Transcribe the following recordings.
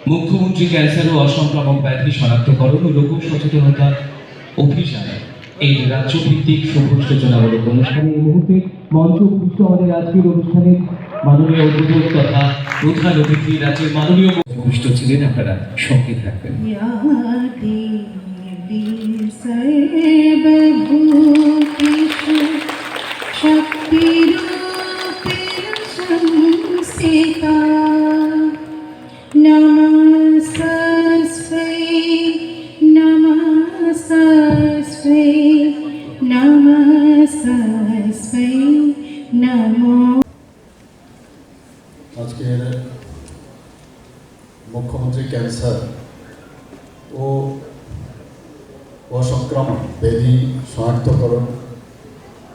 মুখ্যমন্ত্রী ক্যান্সার ও অসংক্রামক ব্যাধি শনাক্তকরণ ও লোক সচেতনতা অভিযানে এই রাজ্যভিত্তিক সবুজ সূচনামূলক অনুষ্ঠানে এই মুহূর্তে মঞ্চ উপস্থিত আমাদের আজকের অনুষ্ঠানের মাননীয় উদ্বোধক তথা প্রধান অতিথি রাজ্যের মাননীয় উপস্থিত ছিলেন। আপনারা সঙ্গে থাকবেন। আজকের মুখ্যমন্ত্রী ক্যান্সার ও অসংক্রামক ব্যাধি শনাক্তকরণ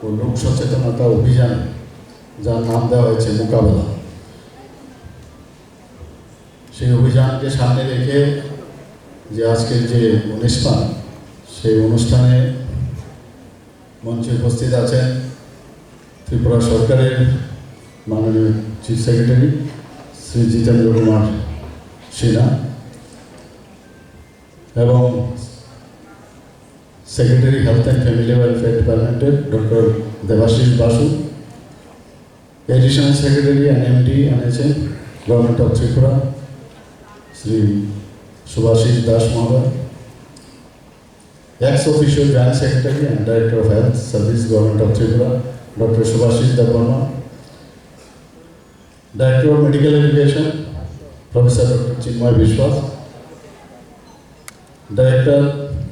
ও লোক সচেতনতা অভিযান, যার নাম দেওয়া হয়েছে মোকাবেলা, সেই অভিযানকে সামনে রেখে যে আজকের যে অনুষ্ঠান, সেই অনুষ্ঠানে মঞ্চে উপস্থিত আছেন ত্রিপুরা সরকারের মাননীয় চিফ সেক্রেটারি শ্রী জিতেন্দ্র কুমার সিনহা এবং secretary health and family welfare ডিপার্টমেন্টের doctor Debashis Basu, additional secretary NMD এনেছেন গভর্নমেন্ট অফ ত্রিপুরা শ্রী সুভাষিস দাস মহোদয়, ex officio joint secretary and director of health service government of Tripura Dr. Subhashis Devarma, director of medical education Professor Dr. Chinmay Vishwas, director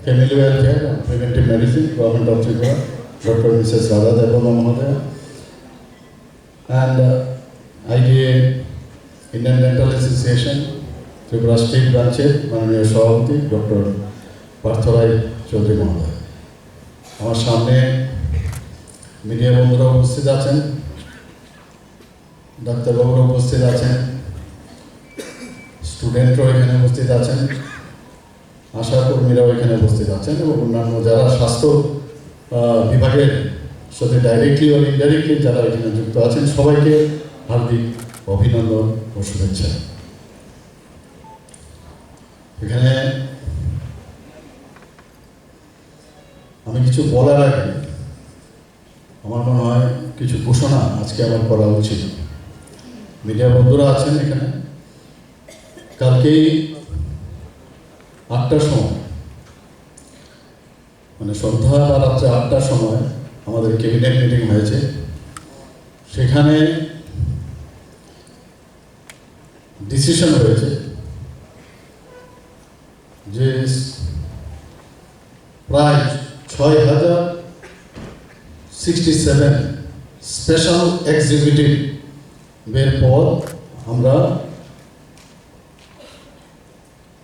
family welfare and preventive medicine government of Tripura Dr. Mrs. Radha Devarma Mahodaya, and IDA Indian Dental Association Tripura State Branch মাননীয় সভাপতি doctor পার্থরাই Chowdhury মহোদয়। আমার সামনে media বন্ধুরা উপস্থিত আছেন, ডাক্তারবাবুরা উপস্থিত আছেন, স্টুডেন্টরাও এখানে উপস্থিত আছেন, আশা কর্মীরাও এখানে উপস্থিত আছেন এবং অন্যান্য যারা স্বাস্থ্য বিভাগের সাথে ডাইরেক্টলি ও ইনডাইরেক্টলি যারা এখানে যুক্ত আছেন, সবাইকে হার্দিক অভিনন্দন ও শুভেচ্ছা। এখানে আমি কিছু বলার আগে আমার মনে হয় কিছু ঘোষণা আজকে আমার করা উচিত। মিডিয়া বন্ধুরা আছেন এখানে, কালকেই 8টার সময়, মানে সন্ধ্যা বা রাত্রে 8টার সময় আমাদের ক্যাবিনেট মিটিং হয়েছে। সেখানে ডিসিশন হয়েছে যে প্রায় 6067 স্পেশাল এক্সিকিউটিভের পর আমরা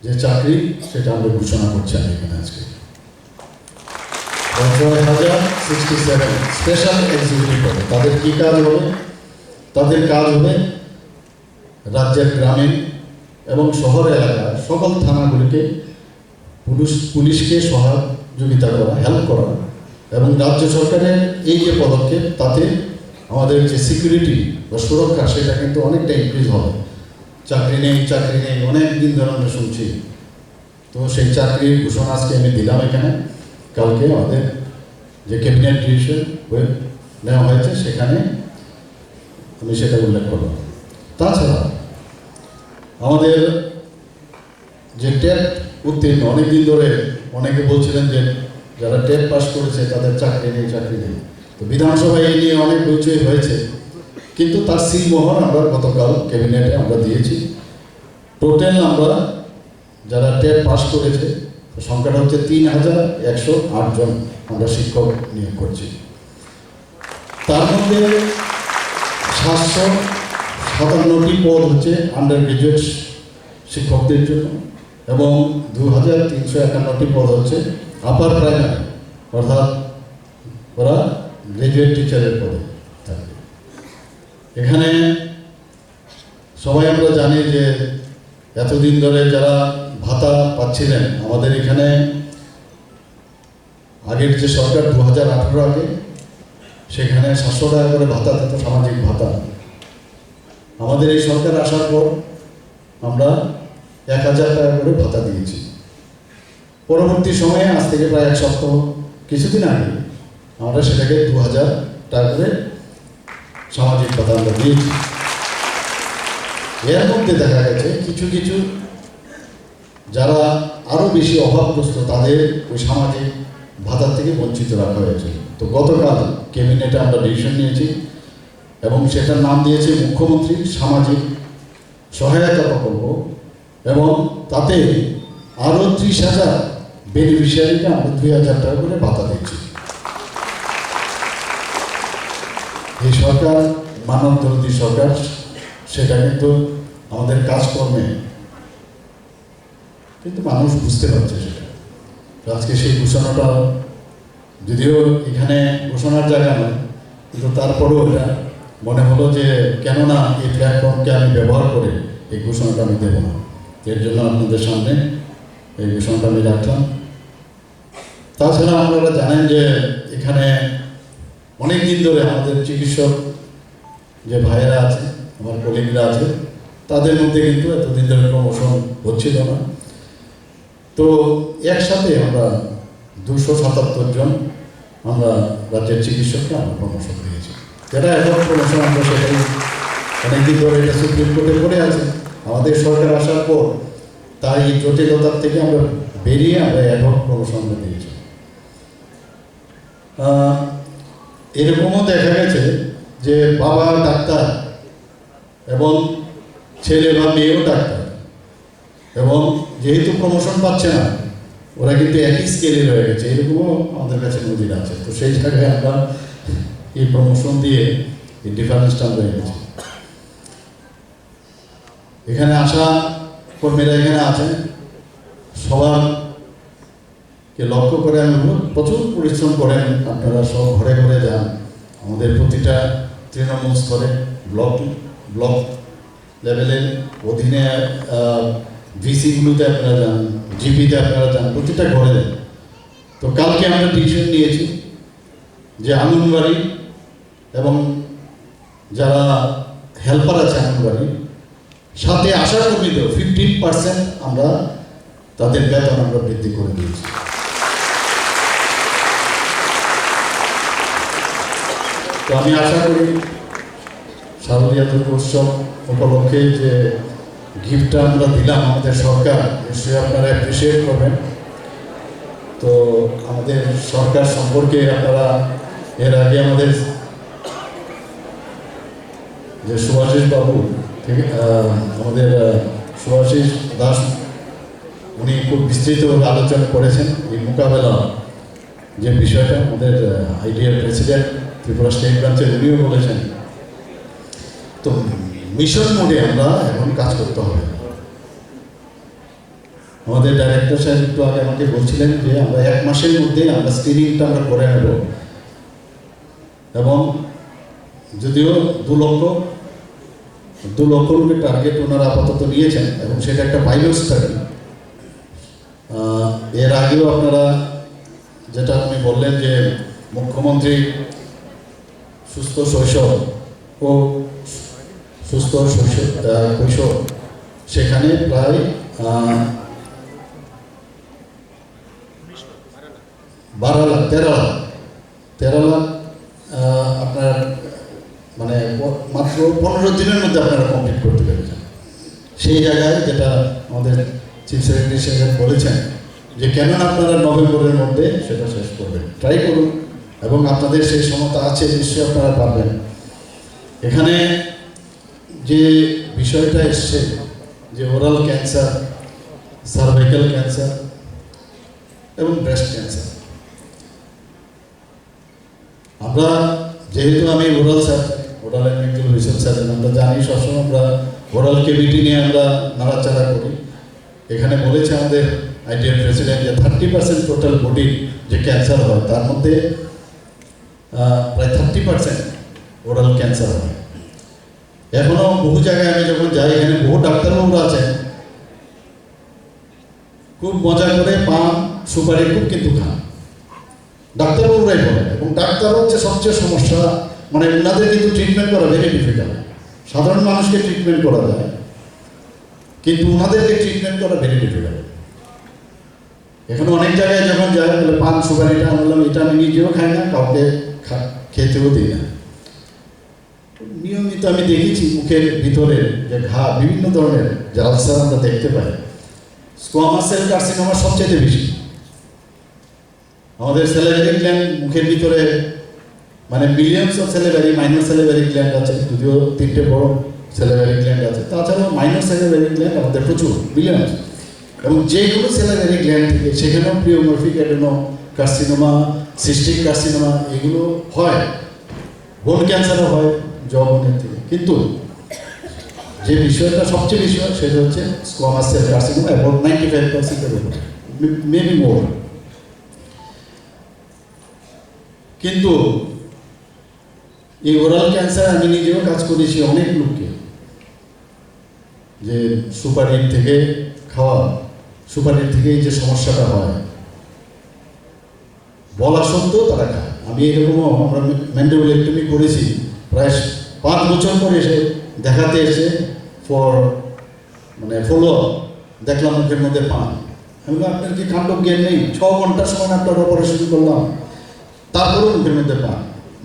যে চাকরি সেটা আমরা ঘোষণা করছি এখানে আজকে। 6067 স্পেশাল এক্সিকিউটিভ হবে। তাদের কী কাজ হবে? তাদের কাজ হবে রাজ্যের গ্রামীণ এবং শহর এলাকার সকল থানাগুলিকে পুলিশকে সহযোগিতা করা, হেল্প করা, এবং রাজ্য সরকারের এই যে পদক্ষেপ তাতে আমাদের যে সিকিউরিটি বা সুরক্ষা সেটা কিন্তু অনেকটা ইনক্রিজ হবে। চাকরি নেই অনেক দিন ধরে আমরা শুনছি, তো সেই চাকরির ঘোষণা আজকে আমি দিলাম এখানে। কালকে আমাদের যে ক্যাবিনেট ডিসিশন নেওয়া হয়েছে সেখানে আমি সেটা উল্লেখ করলাম। তাছাড়া আমাদের যে টেট উত্তীর্ণ, অনেকদিন ধরে অনেকে বলছিলেন যে যারা টেট পাস করেছে তাদের চাকরি নেই। তো বিধানসভায় এই নিয়ে অনেক হইচই হয়েছে, কিন্তু তার সিলমোহর আমরা গতকাল ক্যাবিনেটে আমরা দিয়েছি। টোটাল আমরা যারা টেট পাস করেছে সংখ্যাটা হচ্ছে 3108 জন আমরা শিক্ষক নিয়োগ করছি। তার মধ্যে 757টি পদ হচ্ছে আন্ডার গ্রাজুয়েট শিক্ষকদের জন্য এবং 2351টি পদ হচ্ছে আপার প্রাইমারি, অর্থাৎ ওরা গ্রাজুয়েট টিচারের পদে থাকবে। এখানে সবাই আমরা জানি যে এতদিন ধরে যারা ভাতা পাচ্ছিলেন, আমাদের এখানে আগের যে সরকার 2018 আগে সেখানে 700 টাকা করে ভাতা দিত, সামাজিক ভাতা। আমাদের এই সরকার আসার পর আমরা 1000 টাকা করে ভাতা দিয়েছি। পরবর্তী সময়ে আজ থেকে প্রায় 1 সপ্তাহ কিছুদিন আগে আমরা সেটাকে 2000 টাকা করে সামাজিক ভাতা আমরা দিয়েছি। এর মধ্যে দেখা গেছে কিছু কিছু যারা আরও বেশি অভাবগ্রস্ত তাদের ওই সামাজিক ভাতা থেকে বঞ্চিত রাখা হয়েছে। তো গতকাল ক্যাবিনেটে আমরা ডিসিশন নিয়েছি এবং সেটার নাম দিয়েছে মুখ্যমন্ত্রী সামাজিক সহায়তা প্রকল্প, এবং তাতে আরও 30,000 বেনিফিশিয়ারিকে আমরা 2000 টাকা করে ভাতা দিচ্ছি। এই সরকার মানবদর্দী সরকার, সেটা কিন্তু আমাদের কাজকর্মে কিন্তু মানুষ বুঝতে পারছে সেটা। আজকে সেই ঘোষণাটা যদিও এখানে ঘোষণার জায়গা নয়, কিন্তু তারপরেও এটা মনে হলো যে কেননা এই প্ল্যাটফর্মকে আমি ব্যবহার করে এই ঘোষণাটা আমি দেবো না, এর জন্য আপনাদের সামনে এই ঘোষণাটা আমি রাখলাম। তাছাড়া আপনারা জানেন যে এখানে অনেক দিন ধরে আমাদের চিকিৎসক যে ভাইয়েরা আছে, আমার কলিগরা আছে, তাদের মধ্যে কিন্তু এতদিন ধরে প্রমোশন হচ্ছিল না। তো একসাথে আমরা 277 জন আমরা রাজ্যের চিকিৎসককে আমরা প্রমোশন দিয়েছি। যেটা এখন প্রমোশন আমরা সেটাই অনেকদিন ধরে এটা সুপ্রিম কোর্টে পড়ে আছে। আমাদের সরকার আসার পর তাই জটিলতার থেকে আমরা বেরিয়ে আমরা এখন প্রমোশন আমরা দিয়েছি। এরকমও দেখা গেছে যে বাবা ডাক্তার এবং ছেলে বা মেয়েও ডাক্তার, এবং যেহেতু প্রমোশন পাচ্ছে না ওরা কিন্তু একই স্কেলে রয়ে গেছে, এরকমও আমাদের কাছে নজির আছে। তো সেই জায়গায় আমরা এই প্রমোশন দিয়ে এই ডিফারেন্সটা আমরা এনেছি। এখানে আসা কর্মীরা এখানে আছেন, সবাইকে লক্ষ্য করে আমি প্রচুর পরিশ্রম করেন আপনারা, সব ঘরে ঘরে যান, আমাদের প্রতিটা তৃণমূল স্তরে ব্লক লেভেলের অধীনে ভিসিগুলোতে আপনারা যান, জিপিতে আপনারা যান, প্রতিটা ঘরে যান। তো কালকে আমরা ডিসিশন নিয়েছি যে আঙ্গনবাড়ি এবং যারা হেল্পার আছে আঙ্গনবাড়ি সাথে আশা কর্মীদেরও 15% আমরা তাদের বেতন আমরা বৃদ্ধি করে দিয়েছি। তো আমি আশা করি শারদীয়া দুর্গোৎসব উপলক্ষে যে গিফটটা আমরা দিলাম আমাদের সরকার, নিশ্চয়ই আপনারা অ্যাপ্রিসিয়েট করবেন। তো আমাদের সরকার সম্পর্কে আপনারা এর আগে আমাদের যে সুভাষিস বাবু থেকে আমাদের সুভাষিস দাস উনি খুব বিস্তৃতভাবে আলোচনা করেছেন এই মোকাবেলা যে বিষয়টা। আমাদের আইডিয়ার প্রেসিডেন্ট ত্রিপুরা স্টেট ব্রাঞ্চের উনিও বলেছেন। তো মিশন মোডে আমরা এখন কাজ করতে হবে। আমাদের ডাইরেক্টর সাহেব একটু আগে আমাকে বলছিলেন যে আমরা 1 মাসের মধ্যে আমরা স্ক্রিনিংটা আমরা করে নেব, এবং যদিও 2 লক্ষ রুপি টার্গেট ওনারা আপাতত নিয়েছেন, এবং সেটা একটা পাইলট স্টাডি। এর আগেও আপনারা যেটা আপনি বললেন যে মুখ্যমন্ত্রী সুস্থ শৈশব ও সুস্থ কৈশোর, সেখানে প্রায় 13 লাখ আপনার মানে মাত্র 15 দিনের মধ্যে আপনারা কমপ্লিট করতে পেরেছেন। সেই জায়গায় যেটা আমাদের চিফ সেক্রেটারি সাহেব বলেছেন যে কেন আপনারা নভেম্বরের মধ্যে সেটা শেষ করবেন, ট্রাই করুন, এবং আপনাদের সেই ক্ষমতা আছে, নিশ্চয়ই আপনারা পারবেন। এখানে যে বিষয়টা এসছে যে ওরাল ক্যান্সার, সার্ভাইকাল ক্যান্সার এবং ব্রেস্ট ক্যান্সার, আমরা যেহেতু আমি ওরাল অ্যান্ড রিসার্চ স্যার, আমরা জানি সবসময় আমরা ওরাল কেভিটি নিয়ে আমরা নাড়াচাড়া করি। এখানে বলেছে আমাদের আইডিয়ার প্রেসিডেন্ট যে 30% টোটাল বডির যে ক্যান্সার হয় তার মধ্যে প্রায় 30% ওরাল ক্যান্সার হয়। এখনো বহু জায়গায় আমি যখন যাই, এখানে বহু ডাক্তারবাবুরা আছেন, খুব মজা করে পান সুপারি খুব কিন্তু খান, ডাক্তারবাবুরাই বলেন। এবং ডাক্তার হচ্ছে সবচেয়ে সমস্যা, মানে ওনাদের কিন্তু ট্রিটমেন্ট করা ভেরি ডিফিকাল্ট। সাধারণ মানুষকে ট্রিটমেন্ট করা যায়, কিন্তু ওনাদেরকে ট্রিটমেন্ট করা ভেরি ডিফিকাল্ট। এখানে অনেক জায়গায় যখন যায় বলে পান সুপারিটা বললাম এটা আমি নিজেও খাই না, কাউকে খেতেও দিই না। নিয়মিত আমি দেখেছি মুখের ভিতরে যে ঘা, বিভিন্ন ধরনের যে আলসার আমরা দেখতে পাই, স্কোয়ামাস সেল কার্সিনোমা সবচেয়ে বেশি। আমাদের সেলিভারি গ্ল্যান্ড মুখের ভিতরে মানে millions of salivary, minor salivary gland আছে, যদিও 3টে বড় সেলিভারি গ্ল্যান্ড আছে, তাছাড়াও মাইনর সেলিভারি গ্ল্যান্ড আমাদের প্রচুর মিলিয়নস। এবং যেগুলো সেলিভারি গ্ল্যান্ড থেকে সেখানেও প্রিওমরফিক অ্যাডেনো কার্সিনোমা, সিস্টিক কার্সিনোমা এগুলো হয়, বোন ক্যান্সারও হয় যৌবনের থেকে। কিন্তু যে বিষয়টা সবচেয়ে বেশি হয় সেটা হচ্ছে স্কোয়ামাস সেল কার্সিনোমা, অ্যাবাউট 95%-এর উপর, মেবি মোর। কিন্তু এই ওরাল ক্যান্সার আমি নিজেও কাজ করেছি অনেক লোককে, যে সুপারির থেকে খাওয়া, সুপারির থেকে যে সমস্যাটা হয় বলা সত্ত্বেও তারা খায়। আমি এরকমও আমরা ম্যান্ডিবুলেক্টমি করেছি, প্রায় 5 বছর পরে এসে দেখাতে এসে ফলো দেখলাম মুখের মধ্যে পান। আমি বললাম আপনার কি কাণ্ড জ্ঞান নেই? 6 ঘন্টার সময় আপনার অপারেশন করলাম, তারপরেও মুখের মধ্যে পান।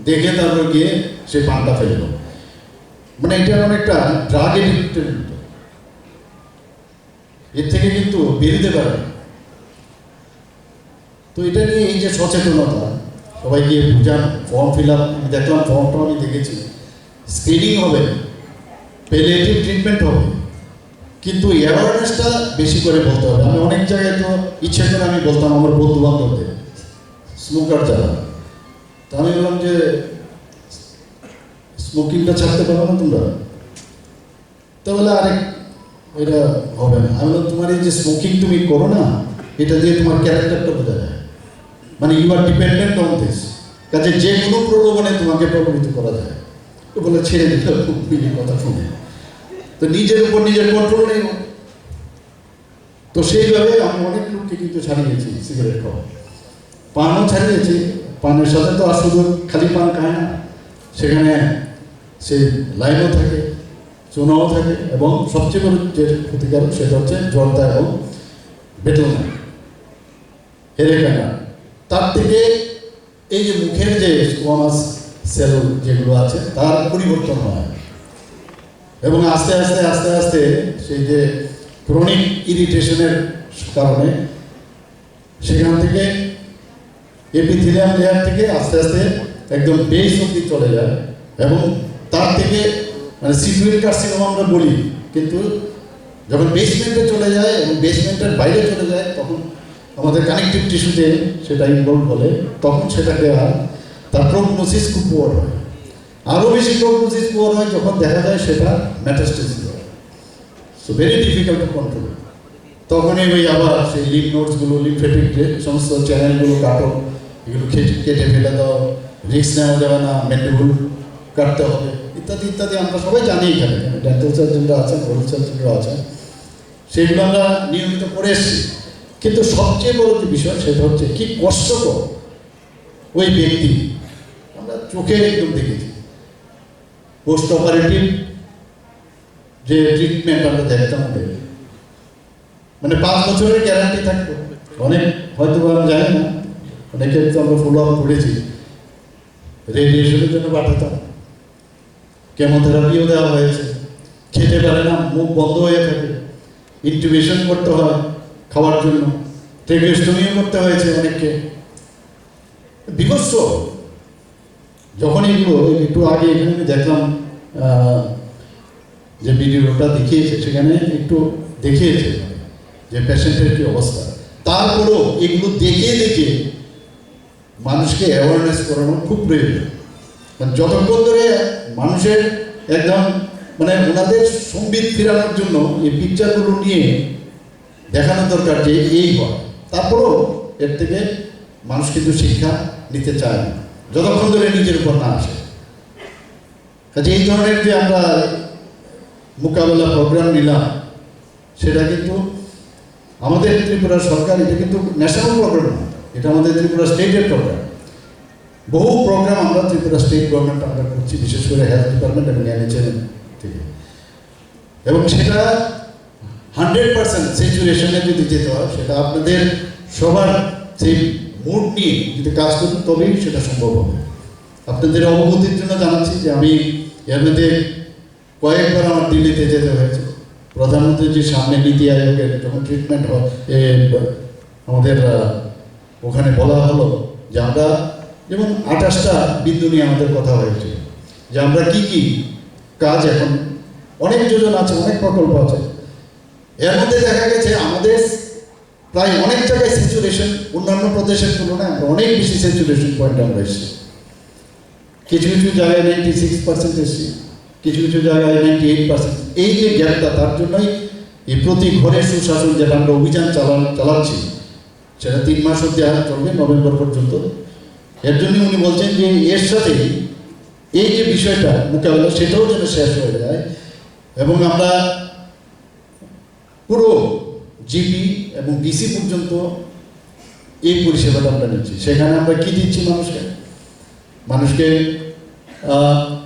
দেখে তারপর গিয়ে সে পানটা ফেলল। মানে এটা অনেকটা ড্রাগ এডিক্টের মতো, এর থেকে কিন্তু বেরোতে পারে না। তো এটা নিয়ে এই যে সচেতনতা, সবাই গিয়ে বুঝান, ফর্ম ফিল আপ, আমি দেখলাম ফর্মটাও আমি দেখেছি, স্ক্রিনিং হবে, প্যালিয়েটিভ ট্রিটমেন্ট হবে, কিন্তু অ্যাওয়ারনেসটা বেশি করে বলতে হবে। আমি অনেক জায়গায় তো ইচ্ছে করে আমি বলতাম আমার বন্ধু বান্ধবদের, স্মোকার যারা, তা আমি বললাম যে স্মোকিংটা ছাড়তে পারো না তোমরা? তাহলে আরেক এটা হবে না। আমি বললাম তোমার এই যে স্মোকিং তুমি করো না, এটা দিয়ে তোমার ক্যারেক্টারটা বোঝা যায়, মানে you are dependent on this, কাজে যে কোনো প্রলোভনে তোমাকে প্রভাবিত করা যায়। তো বলে ছেড়ে দিল কথা শুনে, তো নিজের উপর নিজের কন্ট্রোল নেই। তো সেইভাবে আমি অনেক লোককে কিন্তু ছাড়িয়েছি সিগারেট খাওয়া, পানও ছাড়িয়েছি। পানের সাথে তো আর শুধু খালি পান খায় না, সেখানে সেই লাইনও থাকে, চুনাও থাকে, এবং সবচেয়ে বড় যে ক্ষতিকারক সেটা হচ্ছে জর্দা এবং বেটলনা, হেরেকানা। তার থেকে এই যে মুখের যে স্কোয়ামাস সেল যেগুলো আছে তার পরিবর্তন হয়, এবং আস্তে আস্তে আস্তে আস্তে সেই যে ক্রনিক ইরিটেশনের কারণে সেখান থেকে এপিথেলিয়াম লেয়ার থেকে আস্তে আস্তে একদম বেস অবধি চলে যায়, এবং তার থেকে মানে সিকুয়েল কার্সিনোমা আমরা বলি, কিন্তু যখন বেসমেন্টে চলে যায় এবং বেসমেন্টের বাইরে চলে যায় তখন আমাদের কানেকটিভ টিস্যুতে সেটা ইনভলভ হলে তখন সেটাকে আর তার প্রগনোসিস খুব পুয়ার হয়। আরও বেশি প্রগনোসিস পুয়ার হয় যখন দেখা যায় সেটা মেটাস্টেসিস হয়, so very difficult to control. তখনই ওই আবার সেই লিম্ফ নোডসগুলো, লিম্ফেটিক যে সমস্ত চ্যানেলগুলো কাটো, এগুলো কেটে ফেলে দাও, রিস্ক নেওয়া যাবে না, ম্যান্ডিবুল কাটতে হবে, ইত্যাদি ইত্যাদি। আমরা সবাই জানি এখানে ডেন্টাল সার্জনরা আছেন, ওরাল সার্জনরা আছেন, সেগুলো আমরা নিয়মিত করে এসেছি। কিন্তু সবচেয়ে বড় যে বিষয় সেটা হচ্ছে কি কষ্টকর ওই ব্যক্তি, আমরা চোখে একদম দেখেছি পোস্ট অপারেটিভ যে ট্রিটমেন্ট আমরা দেখতাম, মানে 5 বছরের গ্যারান্টি থাকতো। অনেক হয়তো আমি জানি না, অনেকে তো আমরা ফলো আপ করেছি, রেডিয়েশনের জন্য পাঠাতাম, কেমোথেরাপিও দেওয়া হয়েছে, খেতে পারে না, মুখ বন্ধ হয়ে থাকে, ইন্টিউবেশন করতে হয় খাওয়ার জন্য, ট্রেকেস্টমিও করতে হয়েছে অনেককে, বিভৎস। যখন এগুলো একটু আগে এখানে আমি দেখলাম যে ভিডিওটা দেখিয়েছে, সেখানে একটু দেখিয়েছে যে পেশেন্টের কি অবস্থা। তারপরেও এগুলো দেখে দেখে মানুষকে অ্যাওয়ারনেস করানো খুব প্রয়োজন। মানে যতক্ষণ ধরে মানুষের একদম মানে ওনাদের সম্বিত ফেরানোর জন্য এই পিকচারগুলো নিয়ে দেখানো দরকার যে এই হয়, তারপরেও এর থেকে মানুষ কিন্তু শিক্ষা নিতে চায় না যতক্ষণ ধরে নিজের উপর না আসে। কাজে এই ধরনের যে আমরা মোকাবেলা প্রোগ্রাম নিলাম, সেটা কিন্তু আমাদের ত্রিপুরা সরকার, এটা কিন্তু ন্যাশনাল প্রোগ্রাম না, এটা আমাদের ত্রিপুরা স্টেটের প্রোগ্রাম। বহু প্রোগ্রাম আমরা ত্রিপুরা স্টেট গভর্নমেন্ট আমরা করছি, বিশেষ করে হেলথ ডিপার্টমেন্ট এবং NHM থেকে, এবং সেটা 100% স্যাচুরেশনে যদি যেতে হয়, সেটা আপনাদের সবার সেই মুড নিয়ে যদি কাজ করবেন তবেই সেটা সম্ভব হবে। আপনাদের অবগতির জন্য জানাচ্ছি যে আমি এর মধ্যে কয়েকবার আমার দিল্লিতে যেতে হয়েছে। প্রধানমন্ত্রীর সামনে নীতি আয়োগের যখন ট্রিটমেন্ট হয়, আমাদের ওখানে বলা হলো যে আমরা যেমন 28টা বিন্দু নিয়ে আমাদের কথা হয়েছে যে আমরা কি কি কাজ, এখন অনেক যোজনা আছে, অনেক প্রকল্প আছে, এর মধ্যে দেখা গেছে আমাদের প্রায় অনেক জায়গায় স্যাচুরেশন অন্যান্য প্রদেশের তুলনায় আমরা অনেক বেশি স্যাচুরেশন পয়েন্ট আমরা এসেছি। কিছু কিছু জায়গায় 96% এসেছি, কিছু কিছু জায়গায় 98%। এই যে গ্যাপটা, তার জন্যই এই প্রতি ঘরে সুশাসন যেটা আমরা অভিযান চালাচ্ছি, সেটা 3 মাস অব্দি চলবে, নভেম্বর পর্যন্ত। এর জন্য উনি বলছেন যে এর সাথে এই যে বিষয়টা মোকাবেলা, সেটাও যেন শেষ হয়ে যায় এবং আমরা পুরো জিপি এবং ডিসি পর্যন্ত এই পরিষেবাটা আমরা নিচ্ছি। সেখানে আমরা কি দিচ্ছি মানুষকে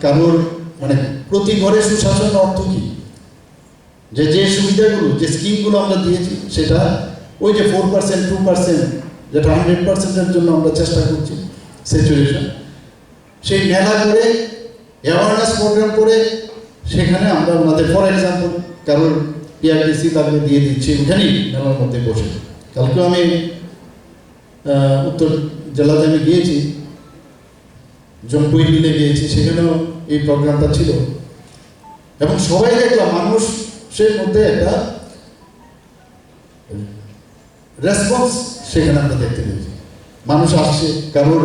কারোর মানে প্রতি ঘরে সুশাসন অর্থ কি, যে যে সুবিধাগুলো, যে স্কিমগুলো আমরা দিয়েছি, সেটা ওই যে 4%, 2%, যেটা 100%-এর জন্য আমরা চেষ্টা করছি স্যাচুরেশন, সেই মেলা করে অ্যাওয়ারনেস প্রোগ্রাম করে সেখানে আমরা ওনাদের ফর এক্সাম্পল কারোর পিআরটিসি তাকে দিয়ে দিচ্ছি ওখানেই মেলার মধ্যে বসে। কালকেও আমি উত্তর জেলাতে আমি গিয়েছি, জম্পুই মিলে গিয়েছি, সেখানেও এই প্রোগ্রামটা ছিল এবং সবাই দেখলাম মানুষের মধ্যে একটা রেসপন্স সেখানে আমরা দেখতে পেয়েছি। মানুষ আসছে, কারোর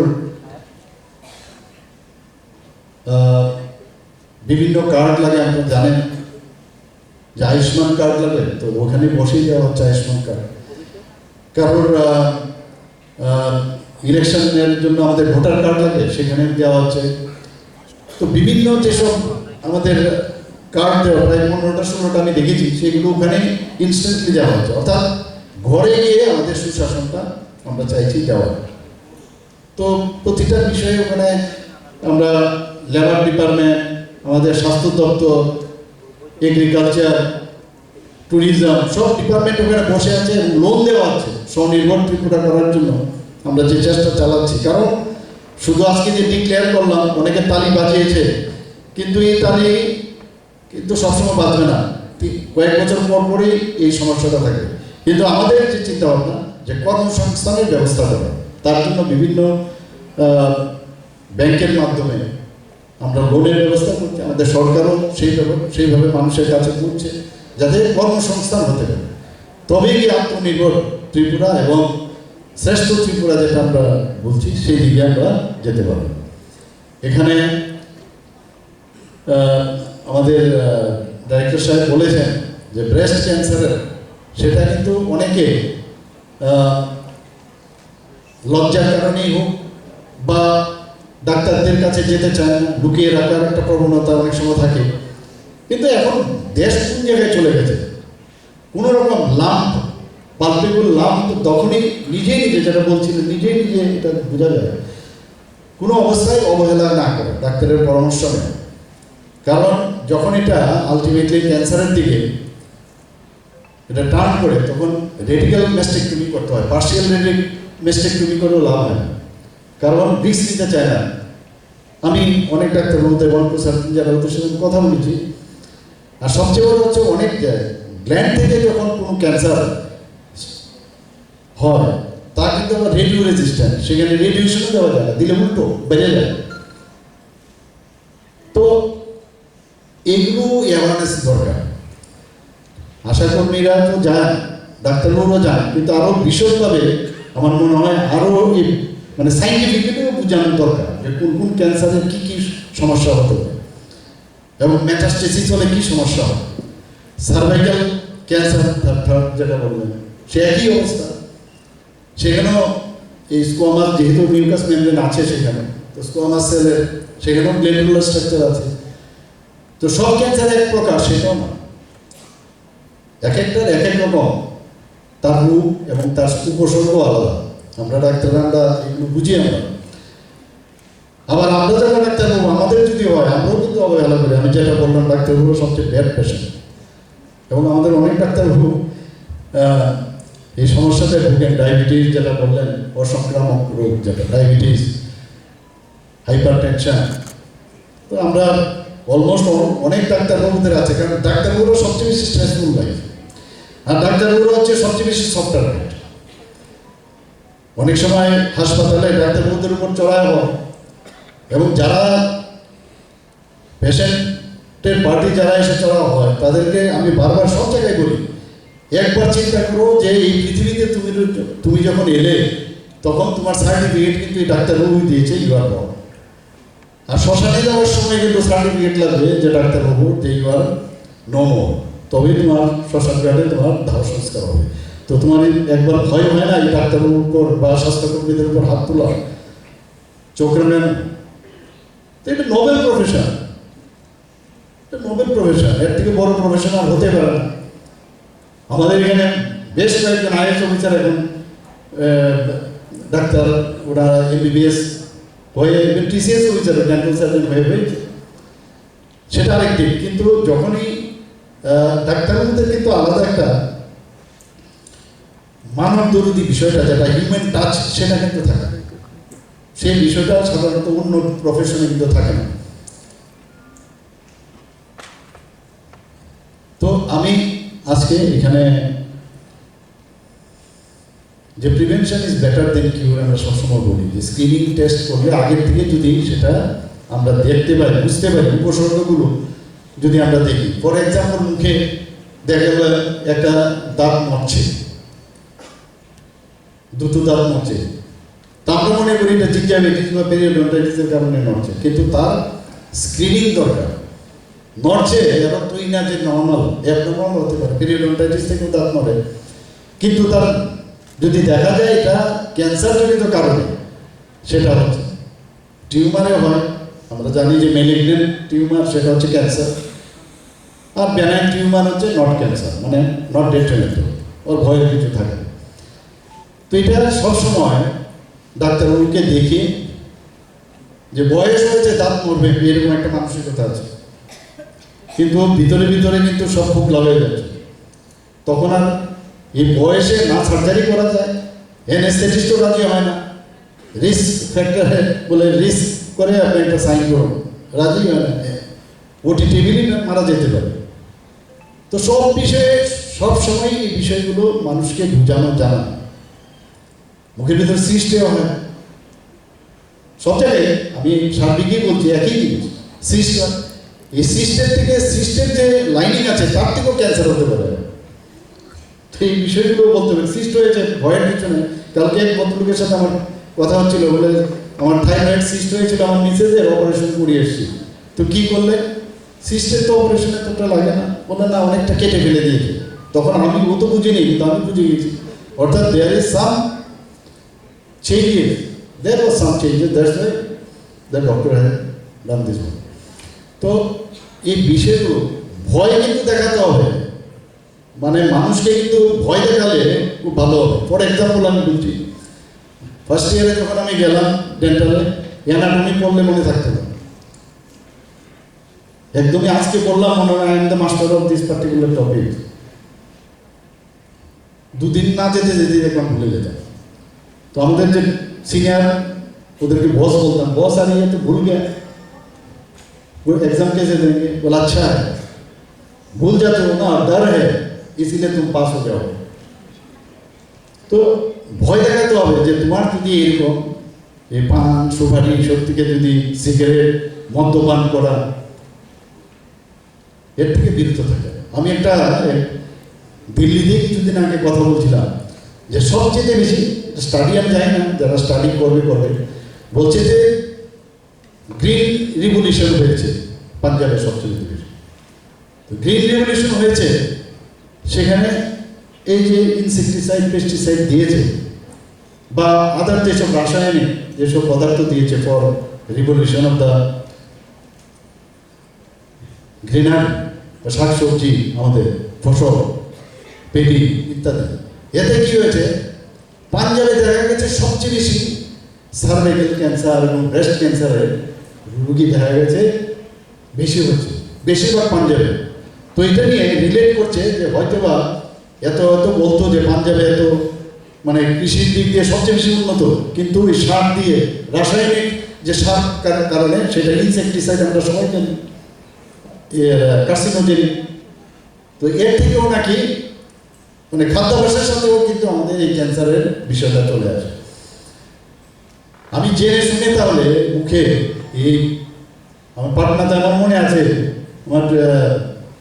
বিভিন্ন কার্ড লাগে, আপনারা জানেন যে আয়ুষ্মান কার্ড লাগে, তো ওখানে বসেই দেওয়া হচ্ছে আয়ুষ্মান কার্ড। কারোর ইলেকশনের জন্য আমাদের ভোটার কার্ড লাগে, সেখানে দেওয়া হচ্ছে। তো বিভিন্ন যেসব আমাদের কার্ড দেওয়া, প্রায় 15টা-16টা আমি দেখেছি, সেগুলো ওখানে ইনস্ট্যান্টলি দেওয়া হচ্ছে। অর্থাৎ ঘরে গিয়ে আমাদের সুশাসনটা আমরা চাইছি দেওয়া। তো প্রতিটা বিষয়ে ওখানে আমরা লেবার ডিপার্টমেন্ট, আমাদের স্বাস্থ্য দপ্তর, এগ্রিকালচার, ট্যুরিজম, সব ডিপার্টমেন্ট ওখানে বসে আছে এবং লোন দেওয়া আছে স্বনির্ভর ত্রিপুরা করার জন্য আমরা যে চেষ্টা চালাচ্ছি। কারণ শুধু আজকে যে ডিক্লেয়ার করলাম, অনেকে তালি বাজিয়েছে, কিন্তু এই তালি কিন্তু সবসময় বাজবে না, কয়েক বছর পর পরেই এই সমস্যাটা থাকে। কিন্তু আমাদের যে চিন্তা ভাবনা যে কর্মসংস্থানের ব্যবস্থা করা, তার জন্য বিভিন্ন ব্যাংকের মাধ্যমে আমরা লোনের ব্যবস্থা করছি, আমাদের সরকারও সেইভাবে মানুষের কাছে পৌঁছে যাতে কর্মসংস্থান হতে পারে। তবেই কি আত্মনির্ভর ত্রিপুরা এবং শ্রেষ্ঠ ত্রিপুরা যেটা আমরা বলছি, সেই দিকে আমরা যেতে পারব। এখানে আমাদের ডাইরেক্টর সাহেব বলেছেন যে ব্রেস্ট ক্যান্সারের সেটা কিন্তু অনেকে লজ্জার কারণেই হোক বা ডাক্তারদের কাছে যেতে চায় না, লুকিয়ে রাখার একটা প্রবণতা অনেক সময় থাকে। কিন্তু এখন দেশ কোন জায়গায় চলে গেছে, কোনো রকম লাম্প, পালপেবল লাম্প তখনই নিজে যেটা বলছিলেন, নিজে এটা বোঝা যায়। কোনো অবস্থায় অবহেলা না করে, ডাক্তারের পরামর্শ নেয়। কারণ যখন এটা আলটিমেটলি ক্যান্সারের দিকে এটা টার্ন করে, তখন রেডিক্যাল মেস্টেক্টমি করতে হয়। পার্শিয়াল মেস্টেক্টমি করেও লাভ হয় না, কারণ রিস্ক নিতে চায় না। আমি অনেক ডাক্তার বলতে যারা ওদের সাথে কথা বলেছি, আর সবচেয়ে বড় হচ্ছে অনেক গ্ল্যান্ড থেকে যখন কোনো ক্যান্সার হয়, তা কিন্তু আবার রেডিও রেজিস্ট্যান্ট, সেখানে রেডিয়েশনও দেওয়া যায় না, দিলে উল্টো বেড়ে যায়। তো এগুলো অ্যাওয়ারনেস দরকার। আশাকর্মীরা তো যান, ডাক্তারবাবুরা যান, কিন্তু আরও বিশদভাবে আমার মনে হয় আরও মানে সাইন্টিফিক্যালিও বোঝানো দরকার যে কোন কোন ক্যান্সারের কী কী সমস্যা হতে পারে এবং মেটাস্টেসিস হলে কী সমস্যা হয়। সার্ভাইকাল ক্যান্সার যেটা বললেন, সে একই অবস্থা। সেখানেও এই স্কোয়ামাস, যেহেতু মিউকাস মেমব্রেন আছে সেখানে, তো স্কোয়ামাস সেলের সেখানেও গ্ল্যান্ডুলার স্ট্রাকচার আছে। তো সব ক্যান্সার এক প্রকার সেটাও না, এক একটার এক এক রকম তার রূপ এবং তার উপসর্গ আলাদা। আমরা ডাক্তাররা আমরা এগুলো বুঝি। আবার আমরা যারা ডাক্তারবাবু, আমাদের যদি হয় আমরাও কিন্তু অবহেলা করি। আমি যেটা বললাম, ডাক্তারবাবু সবচেয়ে ব্যাড পেশেন্ট, এবং আমাদের অনেক ডাক্তারবাবু এই সমস্যাতে ভুগেন। ডায়াবেটিস যেটা বললেন, অসংক্রামক রোগ যেটা ডায়াবেটিস, হাইপার টেনশন। তো আমরা অলমোস্ট অনেক ডাক্তারবাবুদের আছে, কারণ ডাক্তারবাবুরা সবচেয়ে বেশি স্ট্রেসফুল লাইফ, আর ডাক্তারবাবুরা হচ্ছে সবচেয়ে বেশি সফটওয়্যার। অনেক সময় হাসপাতালে ডাক্তারবাবুদের উপর চড়াই হয়, এবং যারা পেশেন্টের পার্টি যারা এসে চড়া হয় তাদেরকে আমি বারবার সব জায়গায় বলি, একবার চিন্তা করো যে এই পৃথিবীতে তুমি যখন এলে তখন তোমার সার্টিফিকেট কিন্তু এই ডাক্তারবাবু দিয়েছে, ইউ আর বর্ন। আর শ্মশানে যাওয়ার সময় কিন্তু সার্টিফিকেট লাগবে যে ডাক্তারবাবু যে ইউ আর নো মোর, তবেই তোমার শ্মশান ঘাটে তোমার দাহ সংস্কার হবে। তো তোমার একবার ভয় হয় না এই ডাক্তারবাবুর উপর বা স্বাস্থ্যকর্মীদের উপর হাত তোলা, চোখের নেন? তো এটা নোবেল প্রফেশন, এটা নোবেল প্রফেশন, এর থেকে বড় প্রফেশন আর হতে পারে না। আমাদের এখানে বেশ কয়েকজন আইএস অফিসার এখন ডাক্তার, ওরা এমবিবিএস হয়ে টিসিএস অফিসার, ডেন্টাল সার্জন হয়ে হয়েছে, সেটা আরেক দিক। কিন্তু যখনই ডাক্তারবাবুদের কিন্তু আলাদা একটা মানব দরদি বিষয়টা, যেটা হিউম্যান টাচ, সেটা কিন্তু থাকে। সেই বিষয়টা সাধারণত অন্য প্রফেশনে কিন্তু থাকে না। তো আমি আজকে এখানে যে প্রিভেনশন ইজ বেটার দেন কিউর আমরা সবসময় বলি, যে স্ক্রিনিং টেস্ট করলে আগের থেকে যদি সেটা আমরা দেখতে পারি, বুঝতে পারি, উপসর্গগুলো যদি আমরা দেখি। ফর এক্সাম্পল, মুখে দেখা গেল একটা দাঁত নড়ছে, দুটো দাঁত নড়ছে, তা আমরা মনে করি এটা জিঞ্জাইটিস বা পেরিওডন্টাইটিসের কারণে নড়ছে, কিন্তু তার স্ক্রিনিং দরকার। নড়ছে এবং তুই না যে নর্মাল, অ্যাবনর্মাল হতে পারে, পেরিওডন্টাইটিস থেকেও দাঁত নড়ে, কিন্তু তার যদি দেখা যায় এটা ক্যান্সারজনিত কারণে, সেটা হচ্ছে টিউমারে হয়। আমরা জানি যে মেলিগন্যান্ট টিউমার সেটা হচ্ছে ক্যান্সার, আর বেনাইন টিউমার হচ্ছে নট ক্যান্সার, মানে নট ডেট্রিমেন্টাল, ওর ভয়ের কিছু থাকে না। তো এটা সবসময় ডাক্তারবাবুকে দেখে, যে বয়স হয়েছে দাঁত মরবে এরকম একটা মানসিকতা আছে, কিন্তু ভিতরে ভিতরে কিন্তু সব খুব লাভ হয়ে যাচ্ছে। তখন আর এই বয়সে না সার্জারি করা যায়, অ্যানেস্থেটিস্টও রাজি হয় না, রিস্ক ফ্যাক্টর বলে রিস্ক করে আপনি একটা সাইন করুন, রাজি হয় না, ওটি টেবিলই মারা যেতে পারে। তো সব বিষয়ে সবসময় এই বিষয়গুলো মানুষকে বোঝানো জানা, মুখের ভিতরে সৃষ্টিও হয় সব জায়গায়। আমি সার্বিকই বলছি, একই জিনিস, সিস্ট। এই সিস্টের থেকে, সিস্টের যে লাইনিং আছে তার থেকেও ক্যান্সার হতে পারে। তো এই বিষয়গুলো বলতে হবে। সিস্ট হয়েছে, ভয়ের কিছু নেই। কালকে এক ভদ্রলোকের সাথে আমার কথা হচ্ছিল, বলে আমার থাইরয়েড সিস্ট হয়েছিল, আমার মিসেজের অপারেশন করিয়ে এসেছি। তো কি করলে? সিস্টের তো অপারেশনে তোটা লাগে না, বলে না অনেকটা কেটে ফেলে দিয়েছে। তখন আমি, ও তো বুঝিনি, কিন্তু আমি বুঝে গেছি, অর্থাৎ there is some changes, there was some changes, that's why the doctor has done this one. তো এই বিষয়গুলো ভয় কিন্তু দেখাতে হবে, মানে মানুষকে কিন্তু ভয় দেখালে খুব ভালো হবে। ফর এক্সাম্পল আমি বলছি, ফার্স্ট ইয়ারে যখন আমি গেলাম ডেন্টালে, অ্যানাটমি পড়লে মনে থাকতো না, একদমই আজকে বললাম মনে হয় I am the master of this particular topic, দুদিন না যেতে যেতে দেখলাম ভুলে যেতাম। তো আমাদের যে সিনিয়র, ওদেরকে বস বলতাম, বস আর ये तो भूल गया, वो एग्जाम कैसे देंगे? बोला अच्छा है, भूल जाते हो ना, डर है इसीलिए तुम पास हो जाओ। তো ভয় দেখাতে হবে যে তোমার যদি এরকম এই পান, সুপারি, সব থেকে যদি সিগারেট, মদ্যপান করা, এর থেকে বিরত থাকে। আমি একটা দিল্লিতে কিছুদিন আগে কথা বলছিলাম, যে সবচেয়ে বেশি স্টাডি, আমি জানি না, যারা স্টাডি করবে, বলছে যে গ্রিন রিভলিউশন হয়েছে পাঞ্জাবে সবচেয়ে বেশি। তো গ্রিন রিভলিউশন হয়েছে, সেখানে এই যে ইনসেকটিসাইড, পেস্টিসাইড দিয়েছে, বা আদার যেসব রাসায়নিক যেসব পদার্থ দিয়েছে for revolution of the greenery, শাকসবজি, আমাদের ফসল, পেটি ইত্যাদি, এতে কি হয়েছে, পাঞ্জাবে দেখা গেছে সবচেয়ে বেশি সার্ভাইকাল ক্যান্সার এবং ব্রেস্ট ক্যান্সারের রুগী দেখা গেছে বেশি হচ্ছে, বেশিরভাগ পাঞ্জাবে। তো এটা নিয়ে রিলেট করছে যে হয়তোবা এত বলতো যে পাঞ্জাবে এত মানে কৃষির দিক দিয়ে সবচেয়ে বেশি উন্নত, কিন্তু ওই সার দিয়ে রাসায়নিক যে সার কারণে সেটা ইনসেকটিসাইড আমরা সবাই জানি, কার্সিনোজেনিক। তো এর থেকেও নাকি মানে খাদ্যাভ্যাসের সাথেও কিন্তু আমাদের এই ক্যান্সারের বিষয়টা চলে আসে। আমি জেনে শুনে তাহলে মুখে এই আমার পাটনাতে আমার মনে আছে, আমার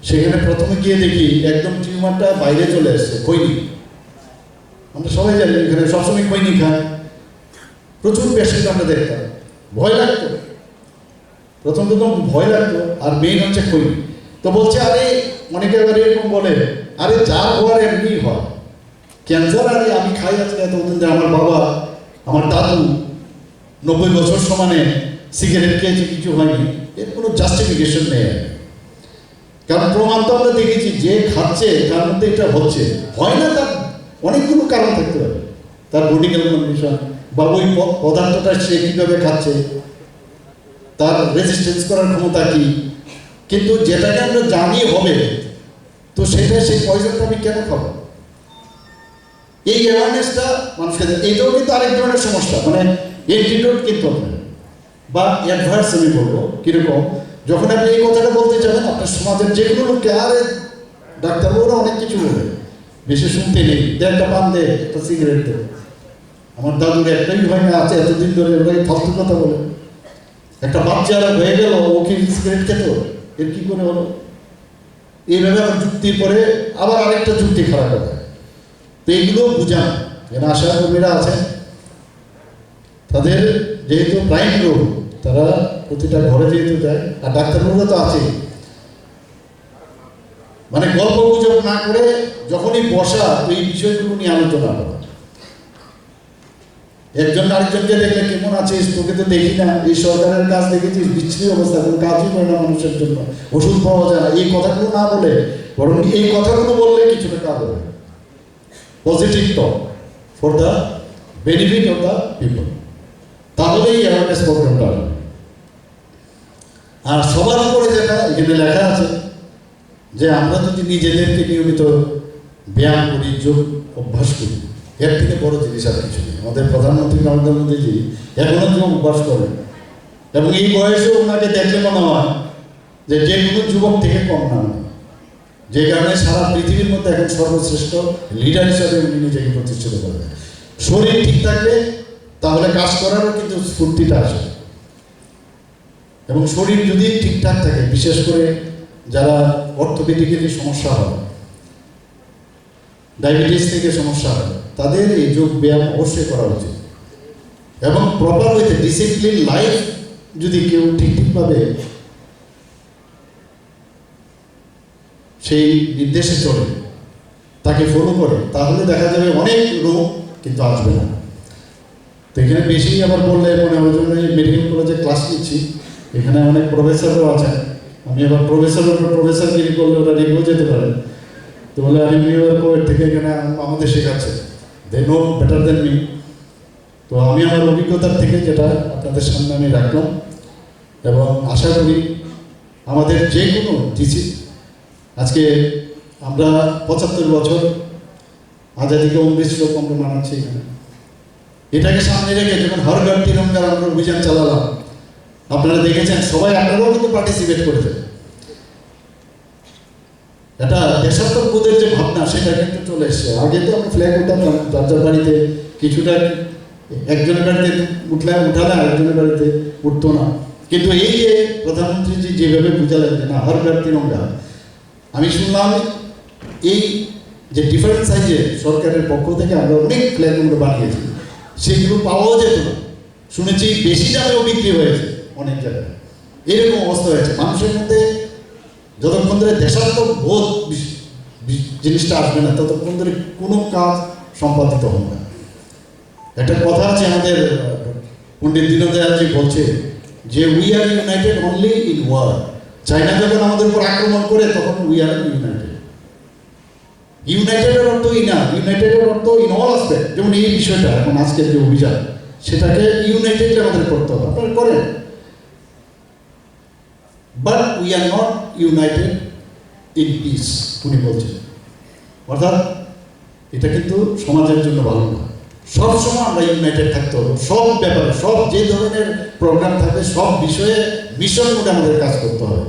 সেখানে প্রথমে গিয়ে দেখি একদম টিউমারটা বাইরে চলে আসছে, খৈনি। আমরা সবাই জানি এখানে সবসময় খৈনি খায়, প্রচুর পেশেন্ট আমরা দেখতাম, ভয় লাগতো, প্রথম ভয় লাগতো, আর মেইন হচ্ছে খৈনি। তো বলছে আরে অনেকে আবার এরকম বলে, আরে যা হওয়ার এমনি হয়, ক্যান্সার আরে আমি খাই আজকে এতদিন ধরে, আমার বাবা আমার দাদু 90 বছর সমানে সিগারেট খেয়েছে, কিছু হয়নি, এর কোনো জাস্টিফিকেশন নেই। কারণ প্রমাণ তো আমরা দেখেছি, যে খাচ্ছে তার মধ্যে এটা হচ্ছে, হয় না, তার অনেকগুলো কারণ থাকতে পারে, তার বডিক্যাল কন্ডিশন বা ওই পদার্থটা সে কীভাবে খাচ্ছে, তার রেজিস্ট্যান্স করার ক্ষমতা কী। কিন্তু যেটাকে আমরা জানি হবে, তো সেটা সেই পয়জনটা আমি কেন খাবো, এই অ্যাওয়ারনেসটা মানুষকে, এইটাও কিন্তু আরেক ধরনের সমস্যা, মানে অ্যান্টিডোট কিন্তু বা অ্যাডভার্স আমি বলবো কীরকম, যখন আপনি এই কথাটা বলতে যাবেন আপনার সমাজের যে কোনো লোককে, আরে ডাক্তারবাবুরা অনেক কিছু বলে, বেশি শুনতে নেই, একটা পান দে, একটা সিগারেট দে। আমার দাদুর একটাই হয় না আছে এতদিন ধরে, ওরাই ফালতু কথা বলে। একটা বাচ্চারা হয়ে গেল, ওকে সিগারেট খেত, এর কি করে হলো, এইভাবে আমার যুক্তির পরে আবার আরেকটা যুক্তি খারাপ হবে। তো এইগুলো বুঝান, যারা আশা কর্মীরা আছেন, তাদের যেহেতু প্রাইম রোগ, তারা প্রতিটা ঘরে যেহেতু দেয়, আর ডাক্তারবাবুরা তো আছেই, মানে গল্প গুজব না করে যখনই বসা এই বিষয়গুলো নিয়ে আলোচনা করা। একজন আরেকজনকে দেখলে কেমন আছিস, তোকে তো দেখি না, এই সরকারের কাজ দেখেছিস, বিচ্ছিন্ন অবস্থা, কোনো কাজই করে না মানুষের জন্য, ওষুধ পাওয়া যায় না, এই কথাগুলো না বলে বরং এই কথাগুলো বললে কিছুটা কাজ হবে। Positive talk for the benefit of the people, তাহলে এই অ্যাওয়ারনেস প্রোগ্রামটা হবে। আর সবার উপরে যেটা এখানে লেখা আছে, যে আমরা যদি নিজেদেরকে নিয়মিত ব্যায়াম করি, যোগ অভ্যাস করি, এর থেকে বড় জিনিস আর কিছু নেই। আমাদের প্রধানমন্ত্রী নরেন্দ্র মোদীজি এখনো যোগ অভ্যাস করেন, এবং এই বয়সে ওনাকে দেখলে মনে হয় যে যে কোনো যুবক থেকে কম না, যে কারণে সারা পৃথিবীর মধ্যে এখন সর্বশ্রেষ্ঠ লিডার হিসাবে উনি নিজেকে প্রতিষ্ঠিত করবেন। শরীর ঠিক থাকলে তাহলে কাজ করারও কিন্তু স্ফূর্তিটা আসে, এবং শরীর যদি ঠিকঠাক থাকে, বিশেষ করে যারা অর্থোপেডিক্যালি সমস্যা হয়, ডায়াবেটিস থেকে সমস্যা হয়, তাদের এই যোগ ব্যায়াম অবশ্যই করা উচিত। এবং প্রপার ওয়েতে ডিসিপ্লিন লাইফ যদি কেউ ঠিকভাবে সেই নির্দেশে চলে, তাকে ফলো করে, তাহলে দেখা যাবে অনেক রোগ কিন্তু আসবে না। তো এখানে বেশি আবার বললে মনে হয়, জন্য মেডিকেল কলেজে ক্লাস নিচ্ছি, এখানে অনেক প্রফেসরও আছেন, আমি আবার প্রফেসরগিরি করলে ওরা রেখেও যেতে পারে। তো বলে আমি নিউ ইয়র্ক থেকে এখানে আমাদের শেখাচ্ছে, they know better than me. তো আমি আমার অভিজ্ঞতার থেকে যেটা আপনাদের সামনে আমি রাখলাম, এবং আশা করি আমাদের যে কোনো আজকে আমরা 75 বছর আজাদিকে অমৃত শ্লোক আমরা মানাচ্ছি এখানে, এটাকে সামনে রেখে যখন হর ঘর তিরঙ্গার আমরা অভিযান চালালাম, আপনারা দেখেছেন সবাই, আপনারাও কিন্তু পার্টিসিপেট করেছেন। এটা দেশাত্মবোধের যে ভাবনা, সেটা কিন্তু চলে এসছে। আগে তো আমরা ফ্ল্যাগ উঠাতাম যার যার বাড়িতে, কিছুটা একজনের বাড়িতে উঠালে আরেকজনের বাড়িতে উঠতো না। কিন্তু এই যে প্রধানমন্ত্রীজি যেভাবে বুঝালেন যে না, হর ঘর তিরঙ্গা, আমি শুনলাম এই যে ডিফারেন্ট সাইজে সরকারের পক্ষ থেকে আমরা অনেক ফ্ল্যাগগুলো বানিয়েছি, সেগুলো পাওয়াও যেত না, শুনেছি বেশি দামেও বিক্রি হয়েছে অনেক জায়গায়। এরকম অবস্থা হয়েছে মানুষের মধ্যে। যতক্ষণ ধরে দেশাত্মক বোধ জিনিসটা আসবে না, ততক্ষণ ধরে কোনো কাজ সম্পাদিত হবে না। একটা কথা আছে আমাদের পণ্ডিত দীনদয়ালজি বলছে যে we are united only in war. China যখন আমাদের উপর আক্রমণ করে, তখন উই আর ইউনাইটেড। ইউনাইটেডের অর্থ ইউনাইটেডের অর্থ ইন অল আসপেক্ট। যেমন এই বিষয়টা এখন আজকের যে অভিযান, সেটাকে ইউনাইটেড আমাদের করতে হবে, আপনারা করেন। But we are not United in peace উনি বলছেন। অর্থাৎ এটা কিন্তু সমাজের জন্য ভালো না। সবসময় আমরা ইউনাইটেড থাকতে হবে, সব ব্যাপারে, সব যে ধরনের প্রোগ্রাম থাকে সব বিষয়ে মিশন করে আমাদের কাজ করতে হবে।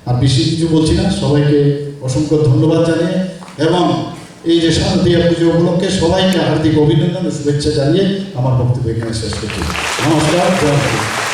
আর বেশি কিছু বলছি না, সবাইকে অসংখ্য ধন্যবাদ জানিয়ে এবং এই যে শারদীয়া পুজো উপলক্ষে সবাইকে হার্দিক অভিনন্দন ও শুভেচ্ছা জানিয়ে আমার বক্তব্য এখানে শেষ করছি। নমস্কার, জয় হিন্দ।